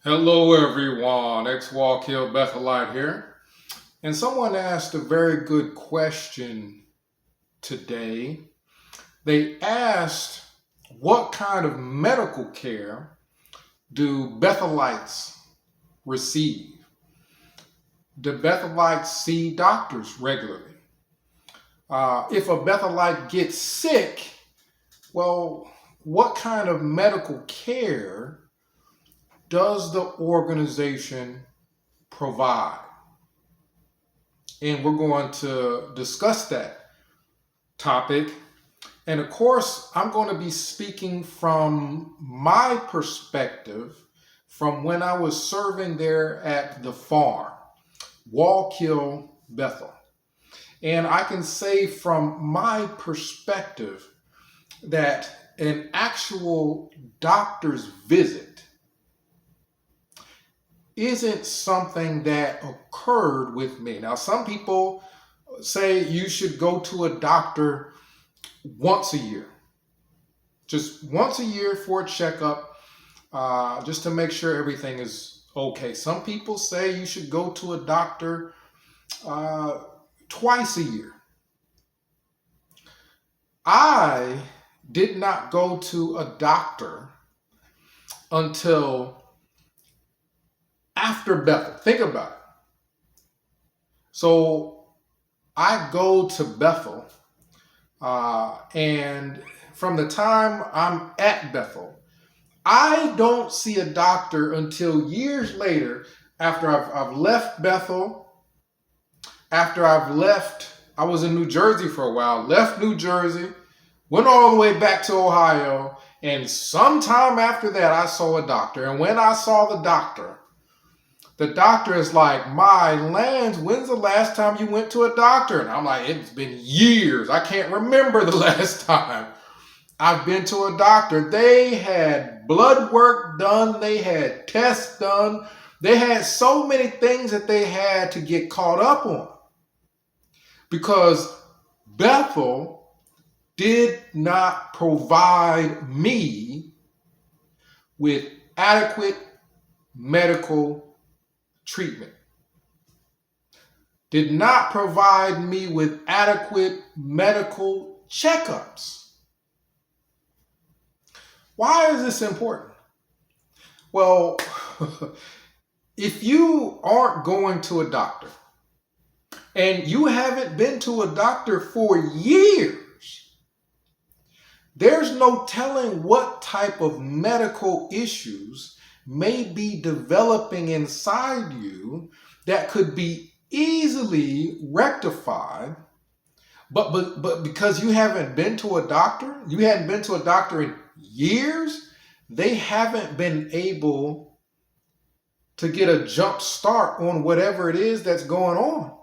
Hello, everyone. Ex-Walk Hill Bethelite here. And someone asked a very good question today. They asked, what kind of medical care do Bethelites receive? Do Bethelites see doctors regularly? If a Bethelite gets sick, well, what kind of medical care does the organization provide? And we're going to discuss that topic. And of course, I'm going to be speaking from my perspective from when I was serving there at the farm, Wallkill, Bethel. And I can say from my perspective that an actual doctor's visit isn't something that occurred with me. Now, some people say you should go to a doctor once a year, just once a year for a checkup, just to make sure everything is okay. Some people say you should go to a doctor twice a year. I did not go to a doctor until after Bethel. Think about it. So I go to Bethel, and from the time I'm at Bethel, I don't see a doctor until years later after I've left Bethel, after I was in New Jersey for a while, left New Jersey, went all the way back to Ohio, and sometime after that I saw a doctor. And when I saw the doctor is like, my lands, when's the last time you went to a doctor? And I'm like, it's been years. I can't remember the last time I've been to a doctor. They had blood work done. They had tests done. They had so many things that they had to get caught up on because Bethel did not provide me with adequate medical treatment, did not provide me with adequate medical checkups. Why is this important? Well, if you aren't going to a doctor and you haven't been to a doctor for years, there's no telling what type of medical issues may be developing inside you that could be easily rectified, but because you haven't been to a doctor, you hadn't been to a doctor in years, they haven't been able to get a jump start on whatever it is that's going on.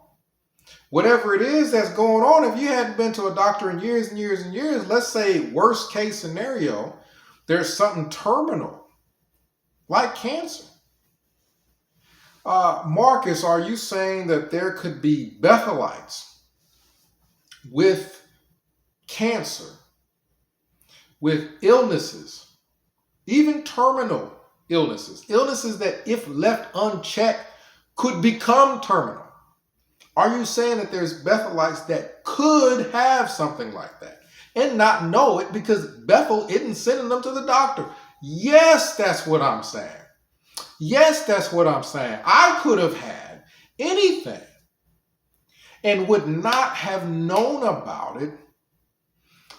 Whatever it is that's going on, if you hadn't been to a doctor in years and years and years, let's say worst case scenario, there's something terminal, like cancer. Marcus, are you saying that there could be Bethelites with cancer, with illnesses, even terminal illnesses that if left unchecked could become terminal? Are you saying that there's Bethelites that could have something like that and not know it because Bethel isn't sending them to the doctor? Yes, that's what I'm saying. Yes, that's what I'm saying. I could have had anything and would not have known about it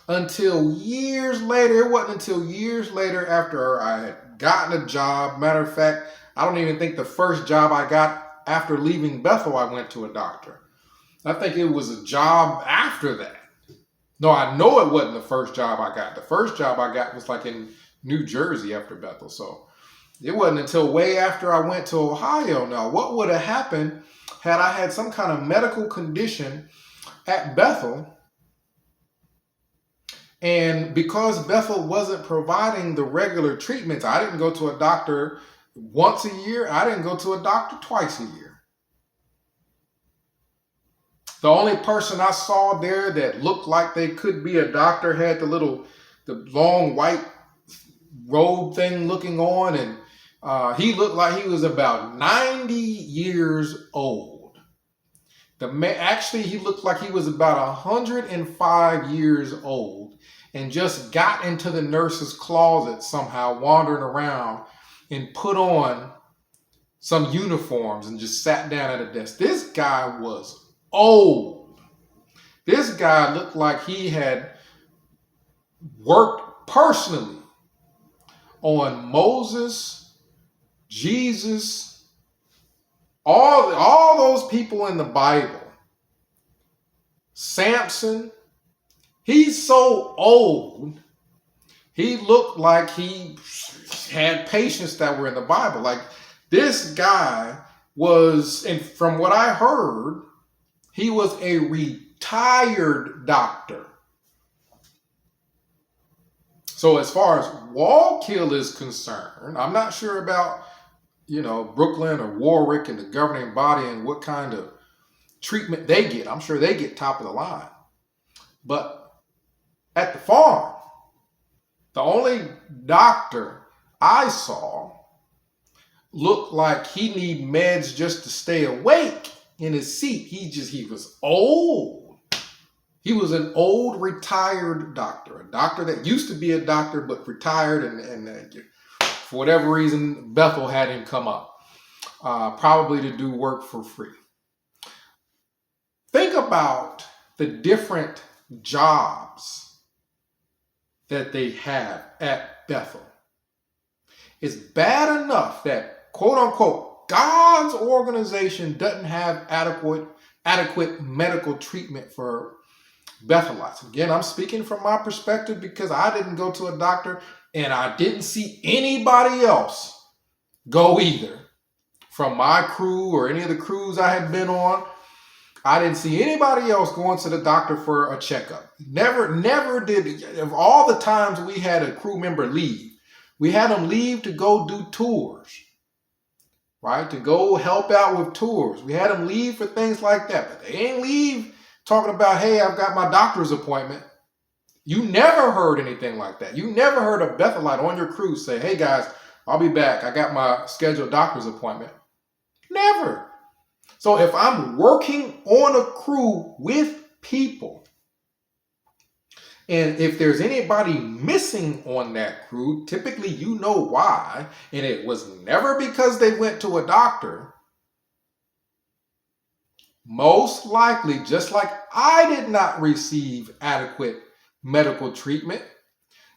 until years later. It wasn't until years later after I had gotten a job. Matter of fact, I don't even think the first job I got after leaving Bethel, I went to a doctor. I think it was a job after that. No, I know it wasn't the first job I got. The first job I got was like in New Jersey after Bethel. So it wasn't until way after I went to Ohio. Now, what would have happened had I had some kind of medical condition at Bethel? And because Bethel wasn't providing the regular treatments, I didn't go to a doctor once a year. I didn't go to a doctor twice a year. The only person I saw there that looked like they could be a doctor had the long white robe thing looking on, and He looked like he was about 90 years old. Actually, he looked like he was about 105 years old and just got into the nurse's closet somehow, wandering around and put on some uniforms and just sat down at a desk. This guy was old. This guy looked like he had worked personally on Moses, Jesus, all those people in the Bible. Samson, he's so old, he looked like he had patients that were in the Bible. Like this guy was, and from what I heard, he was a retired doctor. So as far as Wallkill is concerned, I'm not sure about, Brooklyn or Warwick and the governing body and what kind of treatment they get. I'm sure they get top of the line. But at the farm, the only doctor I saw looked like he needed meds just to stay awake in his seat. He was old. He was an old retired doctor, a doctor that used to be a doctor but retired, and for whatever reason, Bethel had him come up, probably to do work for free. Think about the different jobs that they have at Bethel. It's bad enough that, quote unquote, God's organization doesn't have adequate medical treatment for Bethelites. Again, I'm speaking from my perspective because I didn't go to a doctor and I didn't see anybody else go either. From my crew or any of the crews I had been on, I didn't see anybody else going to the doctor for a checkup. Never did. Of all the times we had a crew member leave, we had them leave to go do tours, right? To go help out with tours. We had them leave for things like that, but they ain't leave talking about, hey, I've got my doctor's appointment. You never heard anything like that. You never heard a Bethelite on your crew say, hey guys, I'll be back. I got my scheduled doctor's appointment. Never. So if I'm working on a crew with people, and if there's anybody missing on that crew, typically you know why, and it was never because they went to a doctor. Most likely, just like I did not receive adequate medical treatment,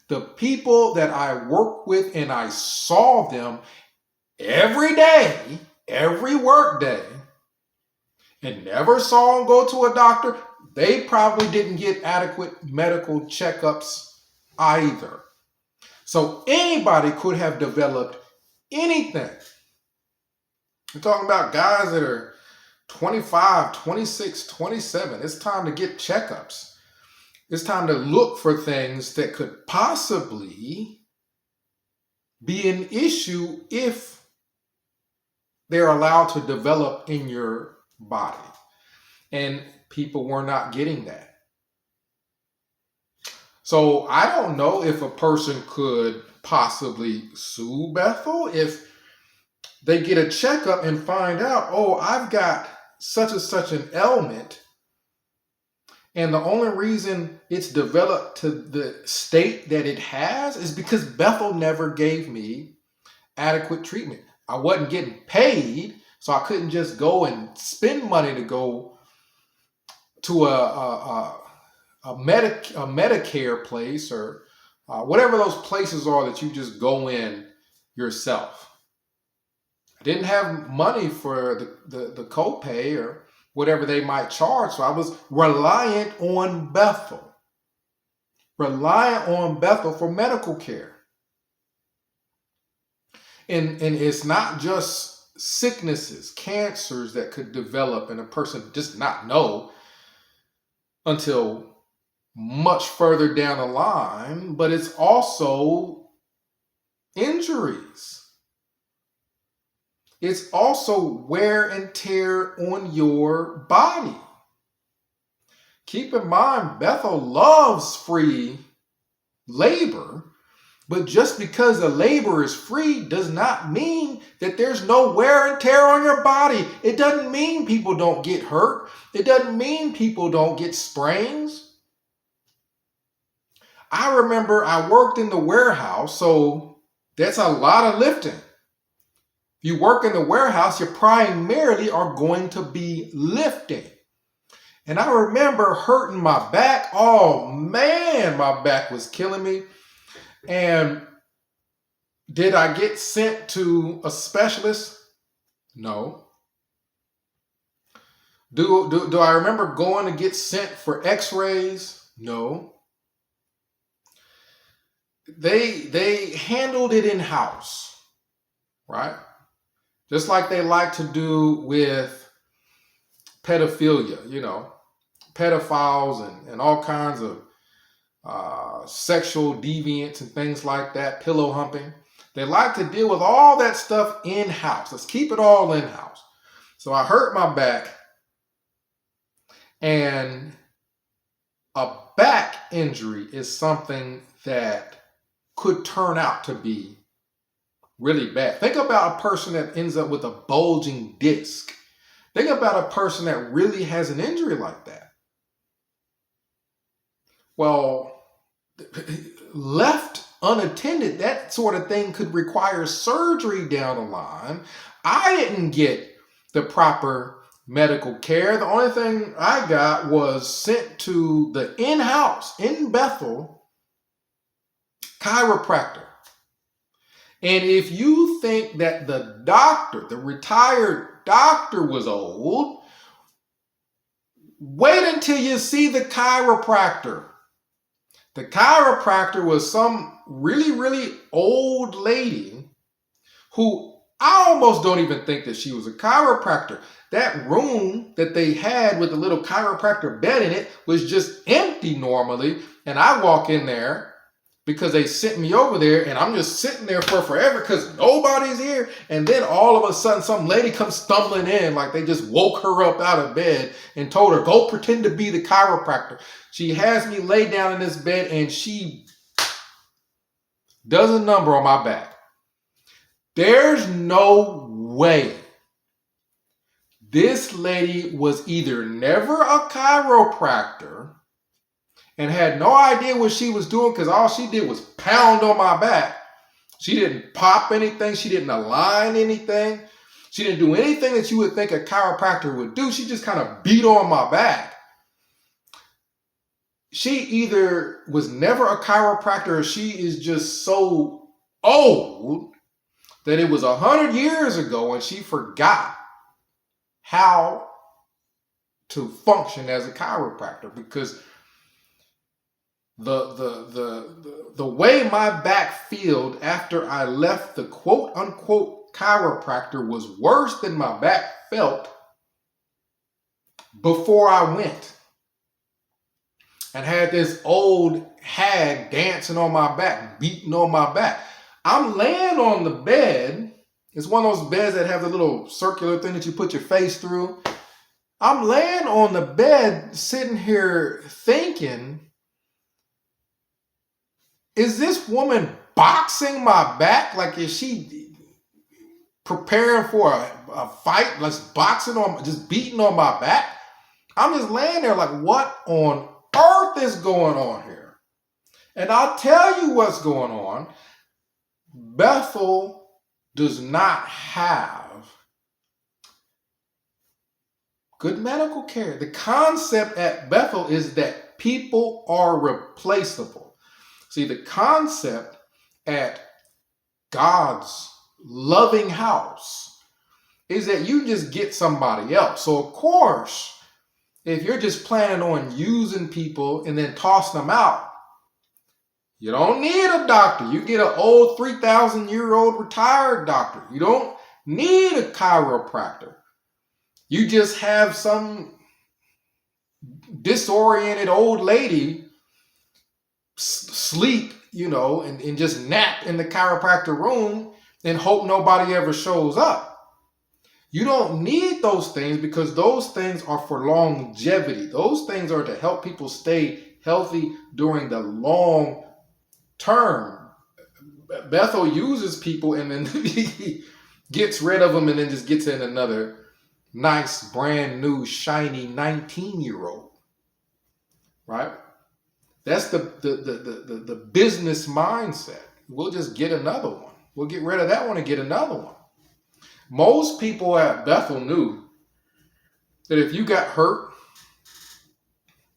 the people that I work with and I saw them every day, every work day, and never saw them go to a doctor, they probably didn't get adequate medical checkups either. So anybody could have developed anything. We're talking about guys that are 25, 26, 27. It's time to get checkups. It's time to look for things that could possibly be an issue if they're allowed to develop in your body. And people were not getting that. So I don't know if a person could possibly sue Bethel if they get a checkup and find out, oh, I've got such and such an ailment, and the only reason it's developed to the state that it has is because Bethel never gave me adequate treatment. I wasn't getting paid, so I couldn't just go and spend money to go to a Medicare place or whatever those places are that you just go in yourself. I didn't have money for the copay or whatever they might charge, so I was reliant on Bethel for medical care. And it's not just sicknesses, cancers that could develop and a person just not know until much further down the line, but it's also injuries. It's also wear and tear on your body. Keep in mind, Bethel loves free labor, But just because the labor is free does not mean that there's no wear and tear on your body. It doesn't mean people don't get hurt. It doesn't mean people don't get sprains. I remember I worked in the warehouse, so that's a lot of lifting. If you work in the warehouse, you primarily are going to be lifting. And I remember hurting my back. Oh man, my back was killing me. And did I get sent to a specialist? No. Do I remember going to get sent for x-rays? No. They handled it in-house, right? Just like they like to do with pedophilia, pedophiles and all kinds of sexual deviants and things like that, pillow humping. They like to deal with all that stuff in-house. Let's keep it all in-house. So I hurt my back, and a back injury is something that could turn out to be really bad. Think about a person that ends up with a bulging disc. Think about a person that really has an injury like that. Well, left unattended, that sort of thing could require surgery down the line. I didn't get the proper medical care. The only thing I got was sent to the in-house in Bethel chiropractor. And if you think that the doctor, the retired doctor, was old, wait until you see the chiropractor. The chiropractor was some really, really old lady who I almost don't even think that she was a chiropractor. That room that they had with the little chiropractor bed in it was just empty normally. And I walk in there because they sent me over there, and I'm just sitting there for forever because nobody's here. And then all of a sudden, some lady comes stumbling in like they just woke her up out of bed and told her, go pretend to be the chiropractor. She has me lay down in this bed, and she does a number on my back. There's no way this lady was either never a chiropractor and had no idea what she was doing, because all she did was pound on my back. She didn't pop anything. She didn't align anything. She didn't do anything that you would think a chiropractor would do. She just kind of beat on my back. She either was never a chiropractor, or she is just so old that it was 100 years ago and she forgot how to function as a chiropractor, because the way my back felt after I left the quote unquote chiropractor was worse than my back felt before I went and had this old hag dancing on my back, beating on my back. I'm laying on the bed. It's one of those beds that have the little circular thing that you put your face through. I'm laying on the bed, sitting here thinking, is this woman boxing my back? Like, is she preparing for a fight? Let's boxing on, just beating on my back. I'm just laying there like, what on earth is going on here? And I'll tell you what's going on. Bethel does not have good medical care. The concept at Bethel is that people are replaceable. See, the concept at God's loving house is that you just get somebody else. So, of course, if you're just planning on using people and then tossing them out, you don't need a doctor. You get an old 3,000-year-old retired doctor. You don't need a chiropractor. You just have some disoriented old lady sleep, and just nap in the chiropractor room and hope nobody ever shows up. You don't need those things, because those things are for longevity. Those things are to help people stay healthy during the long term, Bethel uses people and then he gets rid of them and then just gets in another nice, brand new, shiny 19-year-old, right? That's the business mindset. We'll just get another one. We'll get rid of that one and get another one. Most people at Bethel knew that if you got hurt,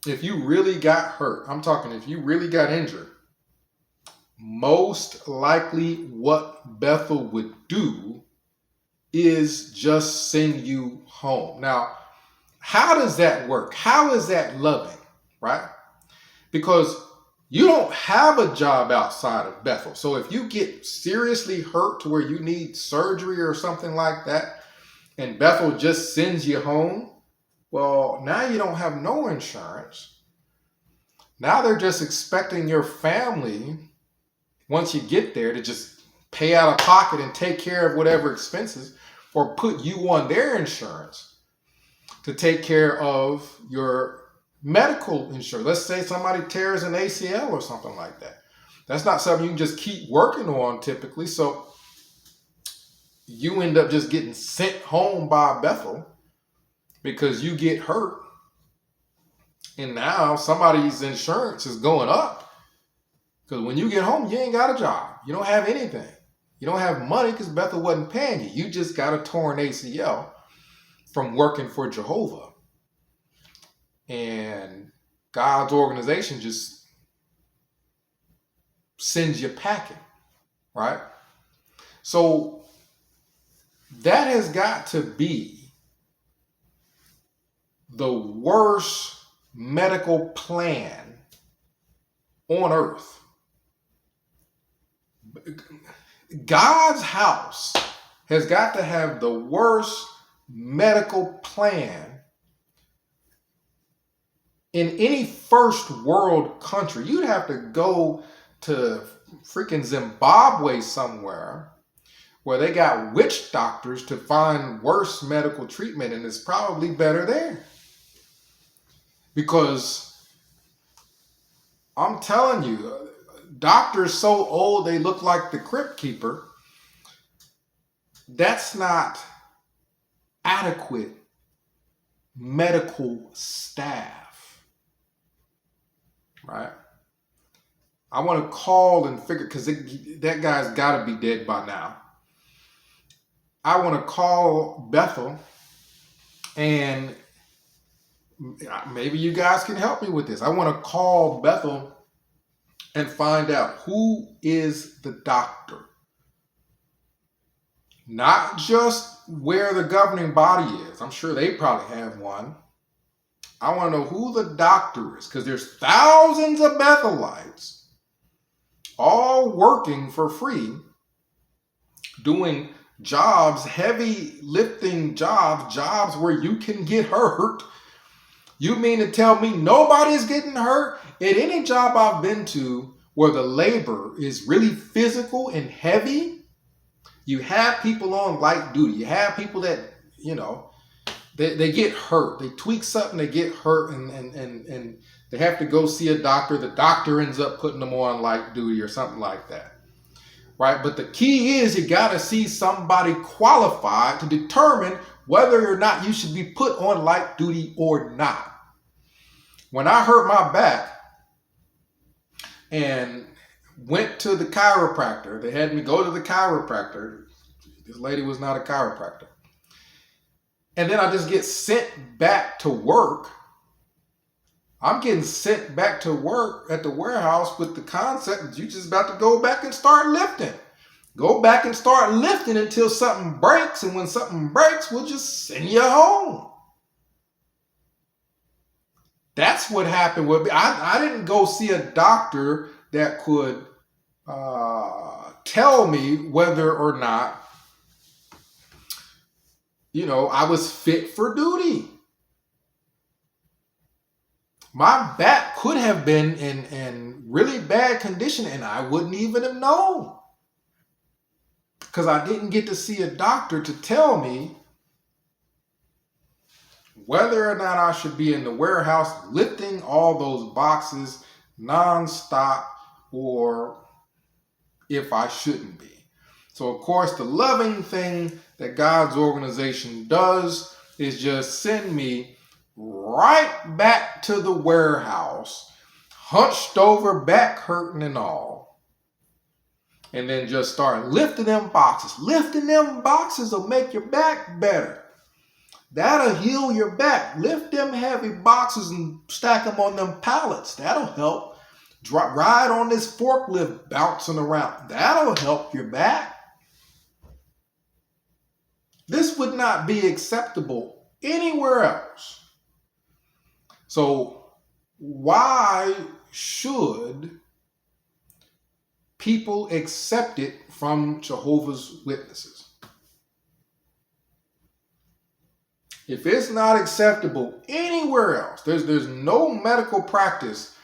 if you really got hurt, I'm talking if you really got injured, most likely what Bethel would do is just send you home. Now, how does that work? How is that loving, right? Because you don't have a job outside of Bethel. So if you get seriously hurt to where you need surgery or something like that, and Bethel just sends you home, well, now you don't have no insurance. Now they're just expecting your family, once you get there, to just pay out of pocket and take care of whatever expenses, or put you on their insurance to take care of your medical insurance. Let's say somebody tears an ACL or something like that. That's not something you can just keep working on typically. So you end up just getting sent home by Bethel because you get hurt. And now somebody's insurance is going up. Because when you get home, you ain't got a job. You don't have anything. You don't have money because Bethel wasn't paying you. You just got a torn ACL from working for Jehovah. And God's organization just sends you packing, right? So that has got to be the worst medical plan on earth. God's house has got to have the worst medical plan in any first world country. You'd have to go to freaking Zimbabwe somewhere where they got witch doctors to find worse medical treatment, and it's probably better there. Because I'm telling you, doctors so old they look like the crypt keeper. That's not adequate medical staff, right? I want to call and figure, because that guy's got to be dead by now. I want to call Bethel, and maybe you guys can help me with this. I want to call Bethel and find out who is the doctor. Not just where the governing body is. I'm sure they probably have one. I want to know who the doctor is, because there's thousands of Bethelites all working for free, doing jobs, heavy lifting jobs where you can get hurt. You mean to tell me nobody's getting hurt? At any job I've been to where the labor is really physical and heavy, you have people on light duty. You have people that, they get hurt. They tweak something, they get hurt, and they have to go see a doctor. The doctor ends up putting them on light duty or something like that. Right? But the key is you got to see somebody qualified to determine whether or not you should be put on light duty or not. When I hurt my back and went to the chiropractor, they had me go to the chiropractor. This lady was not a chiropractor. And then I just get sent back to work. I'm getting sent back to work at the warehouse with the concept that you just about to go back and start lifting. Go back and start lifting until something breaks. And when something breaks, we'll just send you home. That's what happened with me. I didn't go see a doctor that could tell me whether or not, I was fit for duty. My back could have been in really bad condition and I wouldn't even have known. Because I didn't get to see a doctor to tell me whether or not I should be in the warehouse lifting all those boxes nonstop, or if I shouldn't be. So, of course, the loving thing that God's organization does is just send me right back to the warehouse, hunched over, back hurting and all, and then just start lifting them boxes. Lifting them boxes will make your back better. That'll heal your back. Lift them heavy boxes and stack them on them pallets. That'll help. Ride on this forklift bouncing around. That'll help your back. This would not be acceptable anywhere else. So why should people accept it from Jehovah's Witnesses? If it's not acceptable anywhere else, there's no medical practice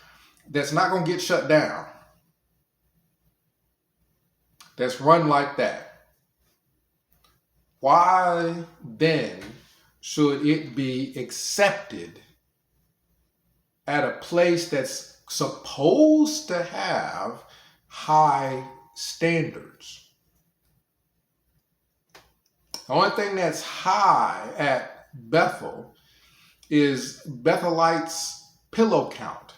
that's not going to get shut down, that's run like that. Why then should it be accepted at a place that's supposed to have high standards? The only thing that's high at Bethel is Bethelites' pillow count.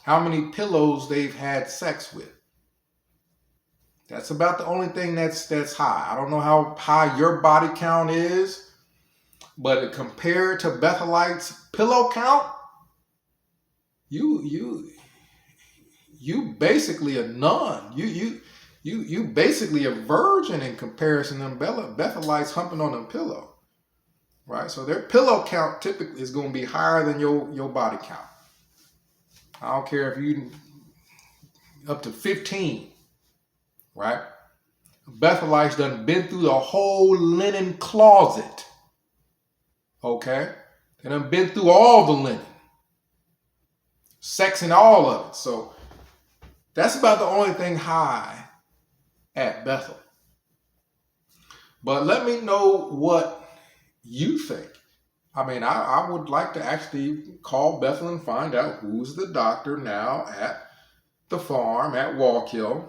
How many pillows they've had sex with. That's about the only thing that's high. I don't know how high your body count is, but compared to Bethelites' pillow count, you basically a nun. You basically a virgin in comparison to them Bethelites humping on them pillow. Right? So their pillow count typically is going to be higher than your body count. I don't care if you up to 15. Right? Bethelites done been through the whole linen closet. Okay? They done been through all the linen. Sex and all of it. So that's about the only thing high at Bethel. But let me know what you think. I mean, I would like to actually call Bethel and find out who's the doctor now at the farm at Wallkill.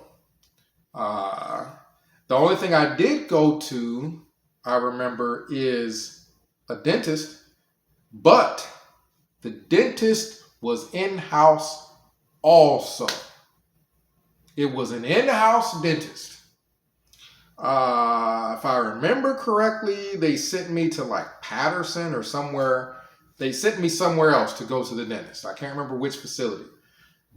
The only thing I did go to, I remember, is a dentist, but the dentist was in-house also. It was an in-house dentist. If I remember correctly, they sent me to like Patterson or somewhere. They sent me somewhere else to go to the dentist. I can't remember which facility,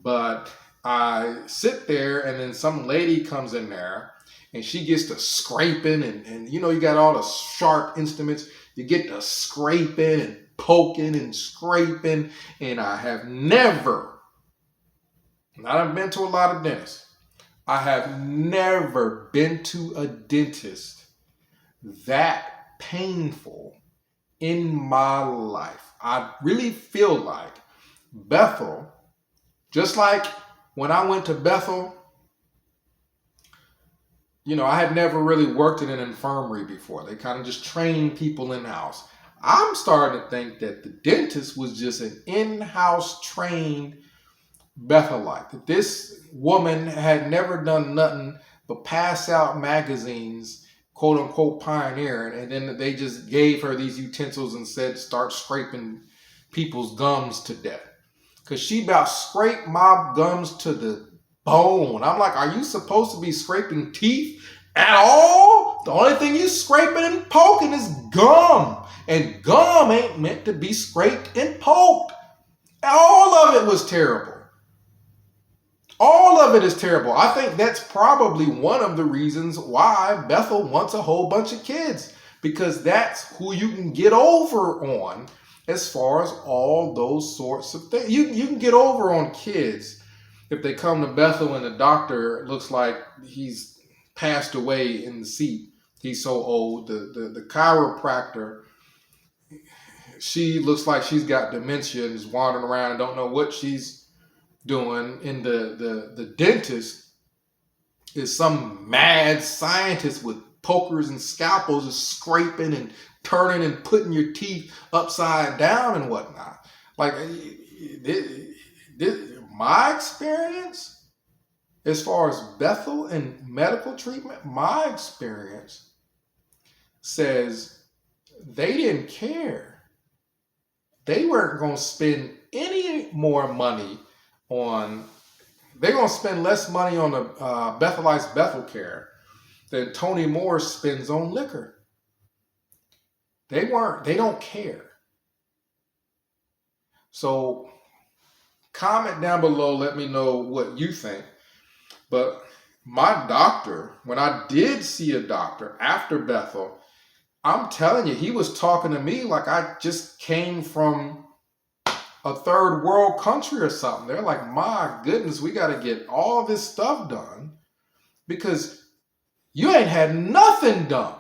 but I sit there and then some lady comes in there and she gets to scraping and you know, you got all the sharp instruments. You get to scraping and poking and scraping. And I have never, and I've been to a lot of dentists, I have never been to a dentist that painful in my life. I really feel like Bethel, just like when I went to Bethel, you know, I had never really worked in an infirmary before. They kind of just trained people in-house. I'm starting to think that the dentist was just an in-house trained Bethelite. That this woman had never done nothing but pass out magazines, quote unquote pioneering, and then they just gave her these utensils and said, start scraping people's gums to death. Because she about scraped my gums to the bone. I'm like, are you supposed to be scraping teeth at all? The only thing you scraping and poking is gum. And gum ain't meant to be scraped and poked. All of it was terrible. All of it is terrible. I think that's probably one of the reasons why Bethel wants a whole bunch of kids. Because that's who you can get over on as far as all those sorts of things. You can get over on kids if they come to Bethel and the doctor looks like he's passed away in the seat. He's so old. The chiropractor, she looks like she's got dementia and is wandering around and don't know what she's doing. And the dentist is some mad scientist with pokers and scalpels, just scraping and turning and putting your teeth upside down and whatnot. Like, my experience, As far as Bethel and medical treatment, my experience says they didn't care. They weren't going to spend any more money on, they're going to spend less money on the Bethelites Bethel care than Tony Moore spends on liquor. They don't care. So comment down below, let me know what you think. But my doctor, when I did see a doctor after Bethel, I'm telling you, he was talking to me like I just came from a third world country or something. They're like, my goodness, we got to get all this stuff done because you ain't had nothing done.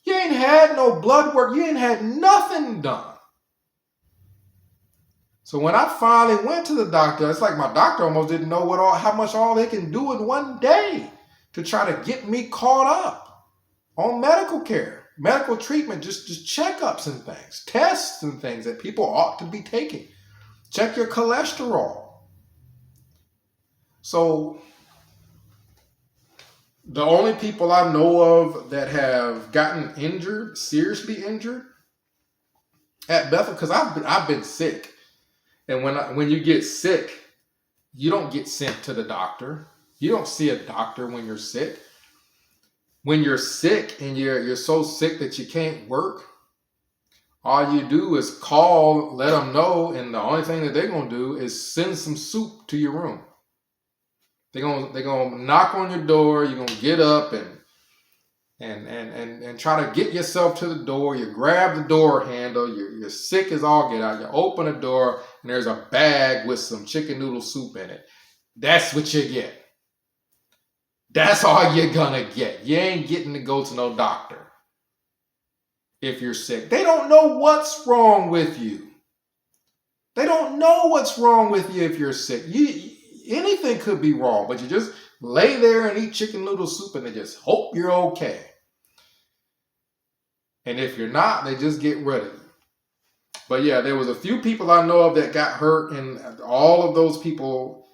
You ain't had no blood work. You ain't had nothing done. So when I finally went to the doctor, it's like my doctor almost didn't know how much they can do in one day to try to get me caught up on medical care, medical treatment, just checkups and things, tests and things that people ought to be taking. Check your cholesterol. So the only people I know of that have gotten injured, seriously injured at Bethel, because I've been sick. And when you get sick, you don't get sent to the doctor. You don't see a doctor when you're sick. When you're sick and you're so sick that you can't work, all you do is call, let them know, and the only thing that they're going to do is send some soup to your room. They're gonna knock on your door. You're gonna get up and try to get yourself to the door. You grab the door handle. You're sick as all get out. You open the door and there's a bag with some chicken noodle soup in it. That's what you get. That's all you're gonna get. You ain't getting to go to no doctor if you're sick. They don't know what's wrong with you. They don't know what's wrong with you if you're sick. Anything could be wrong, but you just lay there and eat chicken noodle soup and they just hope you're okay. And if you're not, they just get rid of you. But yeah, there was a few people I know of that got hurt, and all of those people,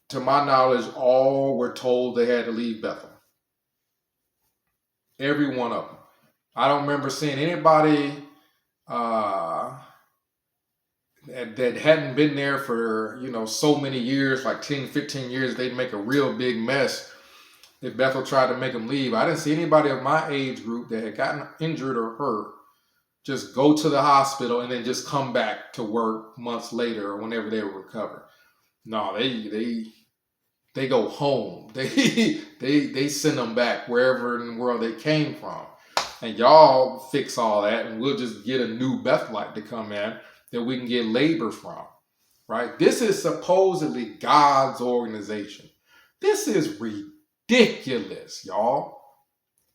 to my knowledge, all were told they had to leave Bethel. Every one of them. I don't remember seeing anybody that hadn't been there for, so many years, like 10, 15 years, they'd make a real big mess if Bethel tried to make them leave. I didn't see anybody of my age group that had gotten injured or hurt just go to the hospital and then just come back to work months later or whenever they were recovered. No, they go home. They send them back wherever in the world they came from. And y'all fix all that and we'll just get a new Bethelite to come in that we can get labor from, right? This is supposedly God's organization. This is ridiculous, y'all.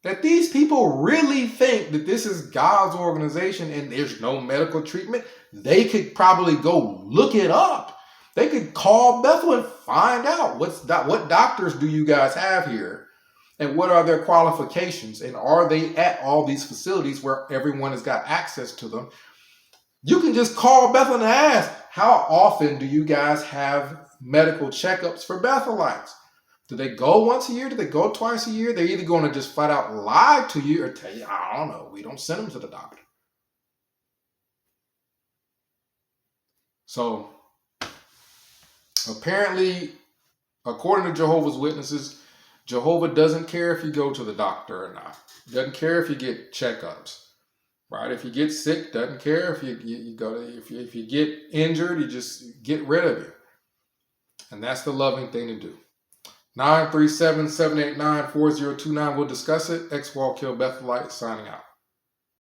That these people really think that this is God's organization and there's no medical treatment. They could probably go look it up. They could call Bethel and find out what doctors do you guys have here and what are their qualifications and are they at all these facilities where everyone has got access to them. You can just call Bethel and ask, how often do you guys have medical checkups for Bethelites? Do they go once a year? Do they go twice a year? They're either going to just flat out lie to you or tell you, I don't know, we don't send them to the doctor. So apparently, according to Jehovah's Witnesses, Jehovah doesn't care if you go to the doctor or not. Doesn't care if you get checkups. Right? If you get sick, doesn't care if you go to, if you get injured, you just get rid of you. And that's the loving thing to do. 937-789-4029. We'll discuss it. X-Wall Kill Bethelite signing out.